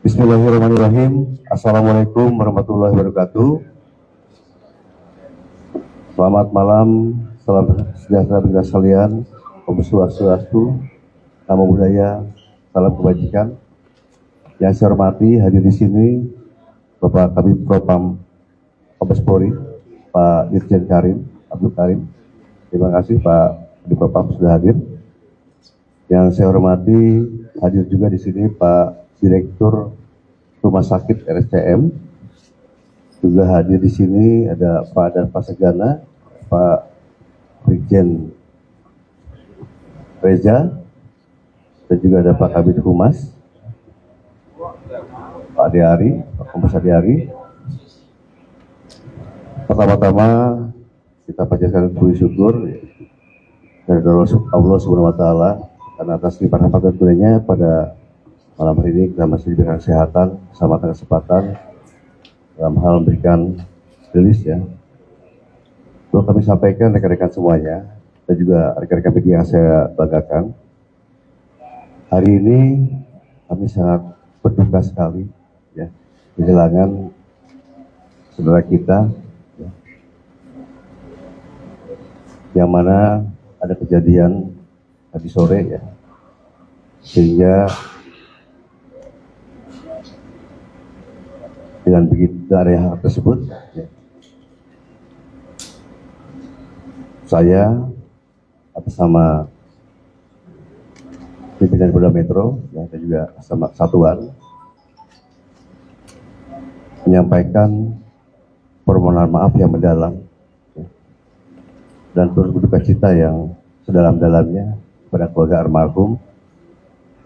Bismillahirrahmanirrahim. Assalamualaikum warahmatullahi wabarakatuh. Selamat malam, salam sejahtera bagi kita sekalian. Om Swastiastu, Namo Buddhaya, salam kebajikan. Yang saya hormati hadir di sini Bapak Kabid Propam Mabes Polri, Pak Irjen Karim Abdul Karim. Terima kasih Pak Kabid Propam sudah hadir. Yang saya hormati hadir juga di sini Pak Direktur Rumah Sakit RSCM, juga hadir di sini ada Pak Danpa Segana, Pak Brigjen Reza, dan juga ada Pak Kabid Humas, Pak Deari, Pak Kompes Deari. Pertama-tama kita panjatkan puji syukur dari Allah Subhanahu Wa Taala karena atas limpahan rahmat dan kurnianya pada malam hari ini kita masih diberikan kesehatan, keselamatan, kesempatan dalam hal memberikan rilis ya. Perlu kami sampaikan rekan-rekan semuanya dan juga rekan-rekan media yang saya banggakan. Hari ini kami sangat berduka sekali ya kehilangan saudara kita ya, yang mana ada kejadian tadi sore ya, sehingga dengan begitu dari hal tersebut ya, saya atas nama pimpinan Polda Metro ya, dan juga sama satuan menyampaikan permohonan maaf yang mendalam ya, dan turut berduka cita yang sedalam-dalamnya kepada keluarga almarhum.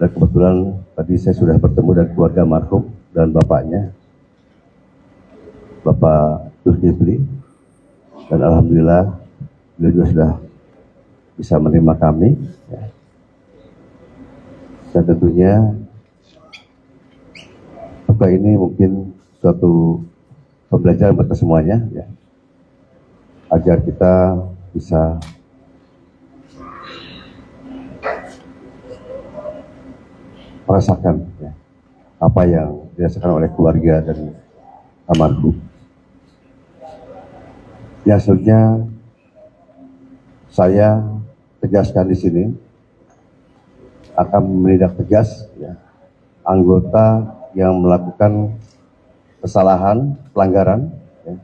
Dan kebetulan tadi saya sudah bertemu dengan keluarga almarhum dan bapaknya, Bapak Zulkifli, dan alhamdulillah beliau juga sudah bisa menerima kami ya. Dan tentunya duka ini mungkin suatu pembelajaran buat kita semuanya ya, agar kita bisa merasakan ya, apa yang dirasakan oleh keluarga dan almarhum. Ya, selanjutnya saya tegaskan di sini akan menindak tegas ya, anggota yang melakukan kesalahan pelanggaran ya,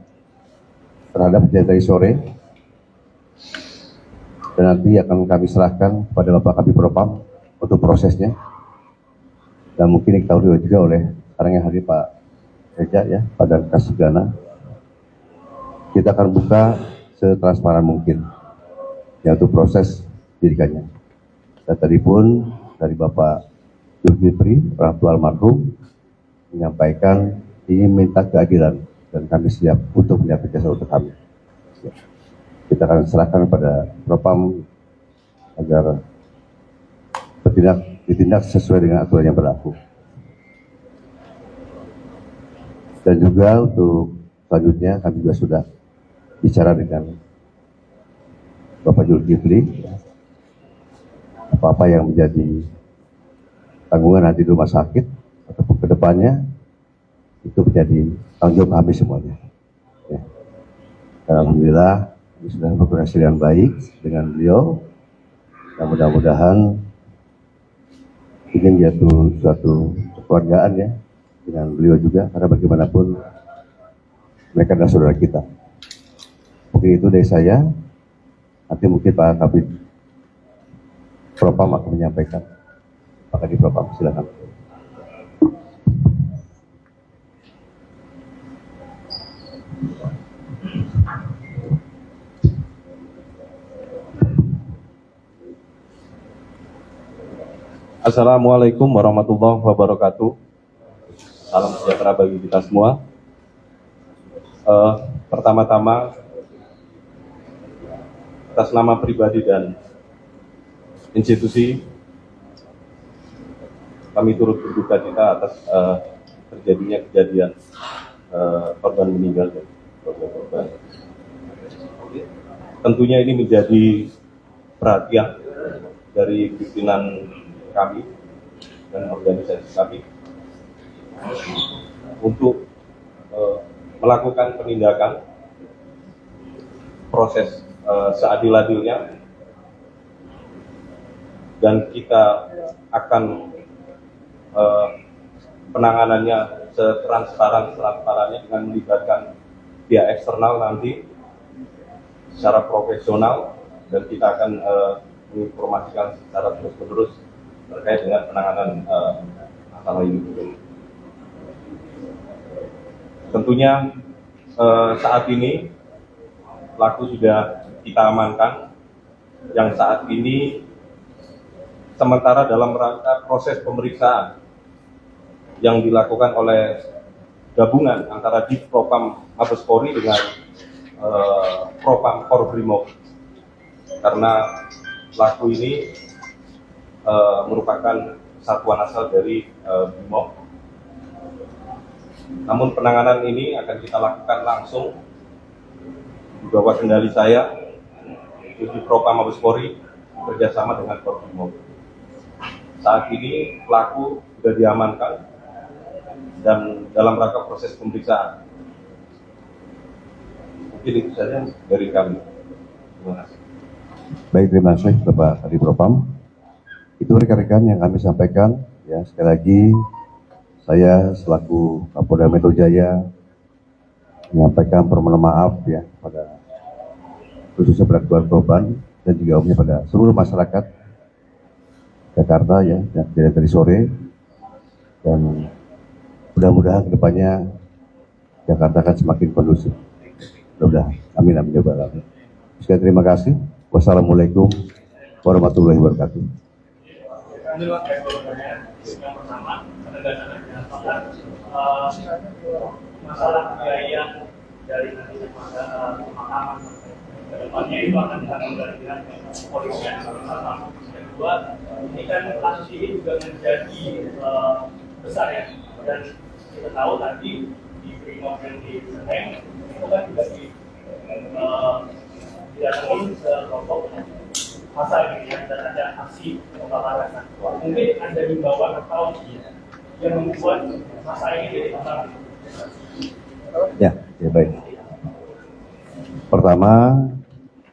terhadap kejadian tadi sore, dan nanti akan kami serahkan kepada Bapak Kabid Propam untuk prosesnya. Dan mungkin diketahui juga oleh sekarang yang hadir Pak Reza ya, Pak Danpa Segana. Kita akan buka setransparan mungkin ya untuk proses dirikannya. Dan tadi pun dari Bapak Zulkifli, orang tua almarhum, menyampaikan ingin minta keadilan dan kami siap untuk menyiapkan jasa untuk kami. Ya. Kita akan serahkan pada Propam agar ditindak sesuai dengan aturan yang berlaku. Dan juga untuk selanjutnya kami juga sudah bicara dengan Bapak Zulkifli ya, apa-apa yang menjadi tanggungan nanti di rumah sakit ataupun kedepannya itu menjadi tanggung jawab kami semuanya ya. Dan alhamdulillah kami sudah berkoordinasi dengan baik dengan beliau, dan mudah-mudahan ingin jatuh suatu kekeluargaan ya dengan beliau juga, karena bagaimanapun mereka adalah saudara kita. Mungkin itu dari saya. Nanti mungkin Pak Kabid Propam akan menyampaikan. Pak Kabid Propam, silakan. Assalamualaikum warahmatullahi wabarakatuh. Salam sejahtera bagi kita semua. Pertama-tama, atas nama pribadi dan institusi, kami turut berduka cita atas terjadinya kejadian korban meninggal dan korban. Tentunya ini menjadi perhatian dari pimpinan kami dan organisasi kami untuk melakukan penindakan proses seadil-adilnya, dan kita akan penanganannya setransparannya dengan melibatkan pihak eksternal nanti secara profesional, dan kita akan menginformasikan secara terus-menerus terkait dengan penanganan masalah ini. Tentunya saat ini pelaku sudah kita amankan, yang saat ini sementara dalam rangka proses pemeriksaan yang dilakukan oleh gabungan antara Divpropam Mabes Polri dengan Propam Korbrimob, karena pelaku ini merupakan satuan asal dari Brimob. Namun penanganan ini akan kita lakukan langsung di bawah kendali saya, Divpropam Mabes Polri bekerjasama dengan Korbrimob. Saat ini pelaku sudah diamankan dan dalam rangka proses pemeriksaan. Mungkin itu saja dari kami. Terima kasih. Baik, terima kasih Bapak Kadipropam. Itu rekan-rekan yang kami sampaikan. Ya, sekali lagi saya selaku Kapolda Metro Jaya menyampaikan permohonan maaf ya pada khususnya pada keluarga korban dan juga umumnya pada seluruh masyarakat Jakarta ya, yang dari tadi sore, dan mudah-mudahan kedepannya Jakarta akan semakin kondusif. Mudah-mudahan. Amin amin ya rabbal alamin. Sekali terima kasih. Wassalamualaikum warahmatullahi wabarakatuh. Yang pertama, masalah biaya dari nanti pemakaman ke depannya itu akan ditanggung dari pihak kepolisian. Yang kedua, ini kan kasus ini juga menjadi besar ya, dan kita tahu tadi di Brimob yang di Senen itu kan juga didatangi kelompok masa ini ya, dan ada aksi pembakaran. Mungkin ada himbauan atau yang membuat masa ini jadi besar. Ya, baik. Pertama,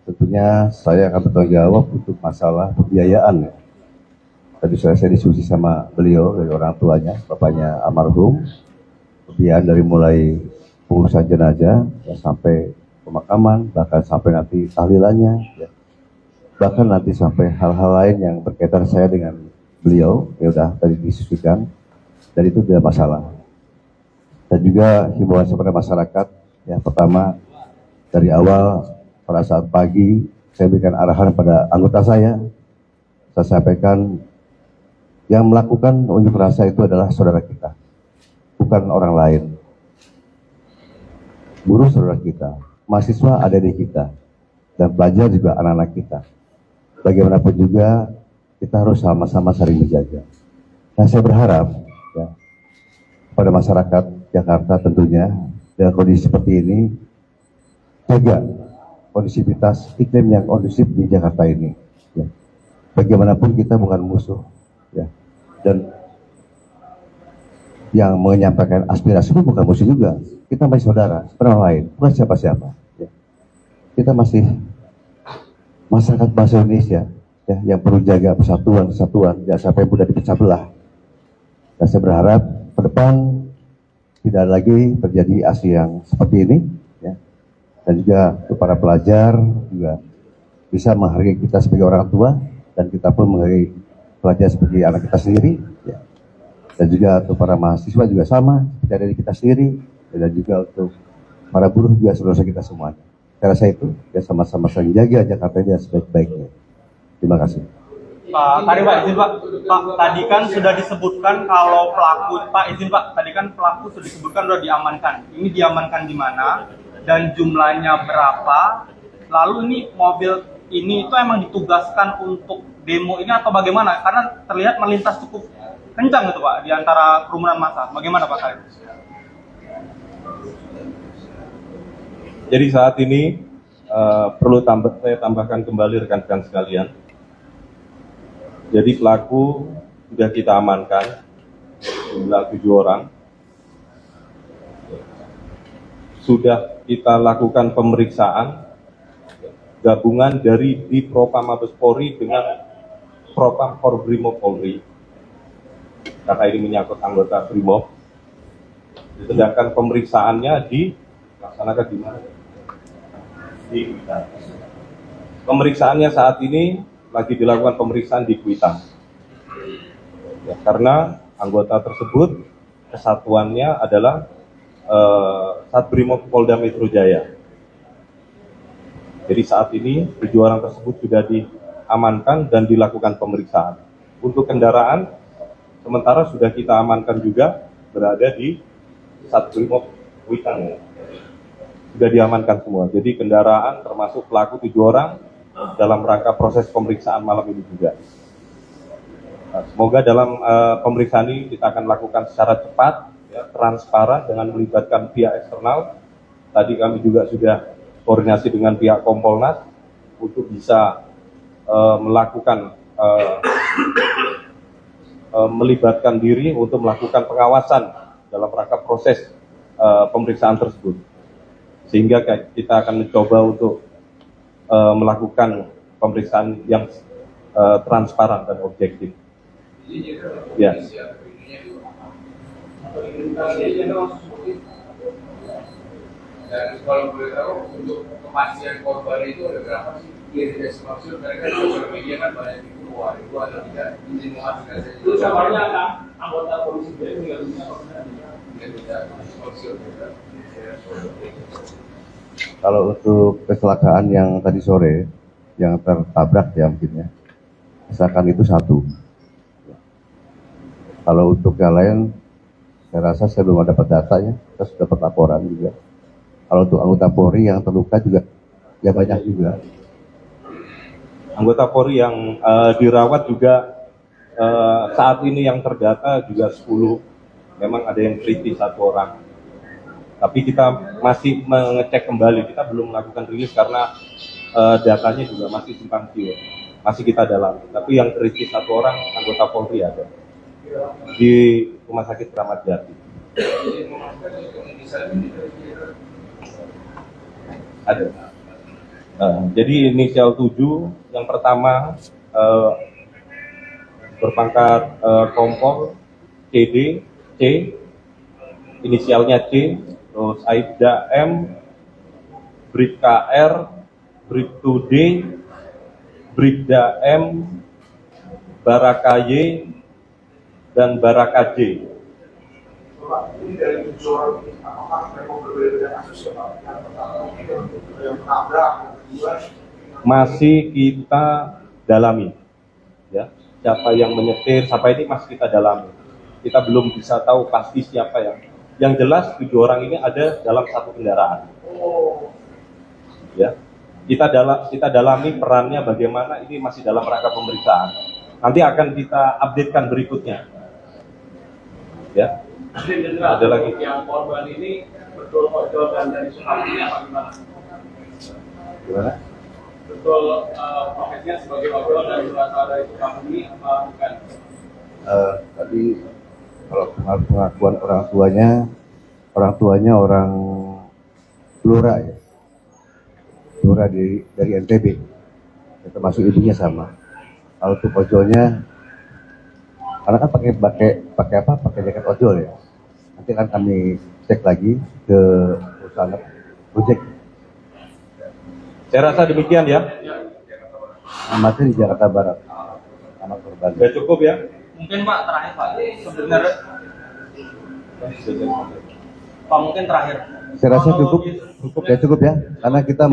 tentunya saya akan bertanggung jawab untuk masalah pembiayaan. Ya. Tadi saya diskusi sama beliau dari orang tuanya, bapaknya almarhum, pembiayaan dari mulai pengurusan jenazah ya, sampai pemakaman, bahkan sampai nanti tahlilannya, ya. Bahkan nanti sampai hal-hal lain yang berkaitan saya dengan beliau, ya udah tadi diskusikan, dan itu tidak masalah. Dan juga himbauan kepada masyarakat, ya pertama dari awal pada saat pagi saya berikan arahan pada anggota saya sampaikan yang melakukan unjuk rasa itu adalah saudara kita, bukan orang lain. Buruh saudara kita, mahasiswa ada di kita, dan pelajar juga anak-anak kita. Bagaimanapun juga kita harus sama-sama saling menjaga. Nah, saya berharap ya, pada masyarakat Jakarta tentunya dengan kondisi seperti ini, jaga kondisivitas iklim yang kondusif di Jakarta ini. Ya. Bagaimanapun kita bukan musuh, ya. Dan yang menyampaikan aspirasi itu bukan musuh juga. Kita masih saudara, seperti orang lain, bukan siapa-siapa. Ya. Kita masih masyarakat bangsa Indonesia, ya, yang perlu jaga persatuan, jangan sampai mudah dipecah belah. Dan saya berharap ke depan tidak lagi terjadi aksi yang seperti ini, ya. Dan juga untuk para pelajar juga bisa menghargai kita sebagai orang tua, dan kita pun menghargai pelajar sebagai anak kita sendiri, ya. Dan juga untuk para mahasiswa juga sama, seperti dari kita sendiri, dan juga untuk para buruh juga saudara kita semuanya. Karena saya itu ya sama-sama saling jaga Jakarta ini sebaik-baiknya. Terima kasih. Pak, izin Pak. Pak, tadi kan sudah disebutkan kalau pelaku, Pak izin Pak, tadi kan pelaku sudah disebutkan sudah diamankan. Ini diamankan di mana dan jumlahnya berapa? Lalu ini mobil ini itu emang ditugaskan untuk demo ini atau bagaimana? Karena terlihat melintas cukup kencang gitu Pak di antara kerumunan massa. Bagaimana Pak kali? Jadi saat ini perlu saya tambahkan kembali rekan-rekan sekalian. Jadi pelaku sudah kita amankan, jumlah 7 orang, sudah kita lakukan pemeriksaan gabungan dari di Propam Mabes Polri dengan Propam Korbrimob Polri, karena ini menyangkut anggota Brimob. Sedangkan pemeriksaannya dilaksanakan di mana? Di Kuitang. Pemeriksaannya saat ini lagi dilakukan pemeriksaan di Kuitang. Ya, karena anggota tersebut kesatuannya adalah Satbrimob Polda Metro Jaya. Jadi saat ini 7 orang tersebut sudah diamankan dan dilakukan pemeriksaan. Untuk kendaraan, sementara sudah kita amankan juga berada di Satbrimob Kuitang. Sudah diamankan semua. Jadi kendaraan termasuk pelaku 7 orang dalam rangka proses pemeriksaan malam ini juga. Nah, semoga dalam pemeriksaan ini kita akan lakukan secara cepat, ya, transparan dengan melibatkan pihak eksternal. Tadi kami juga sudah koordinasi dengan pihak Kompolnas untuk bisa melakukan melibatkan diri untuk melakukan pengawasan dalam rangka proses pemeriksaan tersebut. Sehingga kita akan mencoba untuk melakukan pemeriksaan yang transparan dan objektif. Ya. Dan kalau boleh tahu untuk kepastian korban itu ada berapa sih? Identitas maksud mereka di sosial media kan banyak itu atau tidak izin menghasilkan saja. Itu kabarnya anggota polisi dia tinggal di mana? Kalau untuk kecelakaan yang tadi sore, yang tertabrak ya mungkin ya, misalkan itu 1. Kalau untuk yang lain, saya rasa saya belum dapat datanya, kita sudah dapat laporan juga. Kalau untuk anggota Polri yang terluka juga, ya banyak juga. Anggota Polri yang dirawat juga saat ini yang terdata juga 10. Memang ada yang kritis 1 orang. Tapi kita masih mengecek kembali, kita belum melakukan rilis karena datanya juga masih simpang siur. Masih kita dalami. Tapi yang kritis 1 orang anggota Polri ada di Rumah Sakit Kramat Jati. Ada. Jadi inisial 7, yang pertama berpangkat Kompol CD, C, inisialnya C, terus Aibda M, Bribka R, Bribtu D, Bribda M, Baraka Y, dan Baraka J. Ini dari 7 orang ini, apakah memang berbeda dengan kasus yang pertama yang menabrak, kedua? Masih kita dalami, ya. Siapa yang menyetir, sampai ini masih kita dalami. Kita belum bisa tahu pasti siapa yang jelas 7 orang ini ada dalam 1 kendaraan. Ya, kita dalami perannya bagaimana, ini masih dalam rangka pemeriksaan. Nanti akan kita updatekan berikutnya. Ya. Ada lagi. Yang korban ini betul ojol dan dari Sukabumi apa gimana? Gimana? Betul profesinya sebagai ojol dan berasal dari Sukabumi apa bukan? Tadi kalau pengakuan orang tuanya orang Blora ya, Blora dari NTB, ya, termasuk ibunya sama. Kalau untuk ojolnya, karena kan pakai jaket ojol ya. Nanti kan kami cek lagi ke perusahaan Gojek. Saya rasa demikian ya. Alamatnya di Jakarta Barat. Alamat korban. Sudah cukup ya. Mungkin Pak terakhir Pak, sebenarnya Pak mungkin terakhir. Saya rasa cukup ya, karena kita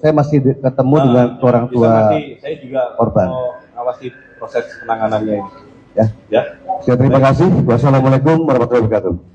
saya masih ketemu dengan orang tua saya juga korban. mau awasi proses penanganannya ini. Ya. Ya. Saya terima kasih. Wassalamualaikum warahmatullahi wabarakatuh.